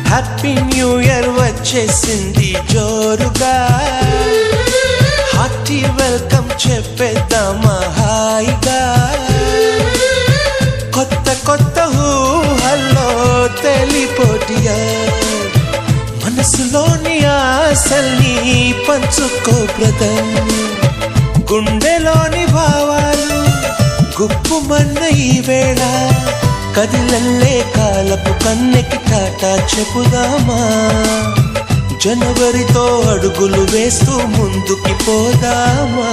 Happy new year వచ్చేసింది జోరుగా, hearty welcome చెప్పేద్దామా హాయిగా. కొత్త కొత్త ఊహల్లో తెలిపోటియా, మనసులోని ఆశల్ని పంచుకో బ్రదర్. గుండెలోని భావాలు గుప్పుమన్న ఈ వేళ, కదిలల్లే కాలపు కన్నెకి టాటా చెప్పుదామా. జనవరితో అడుగులు వేస్తూ ముందుకి పోదామా.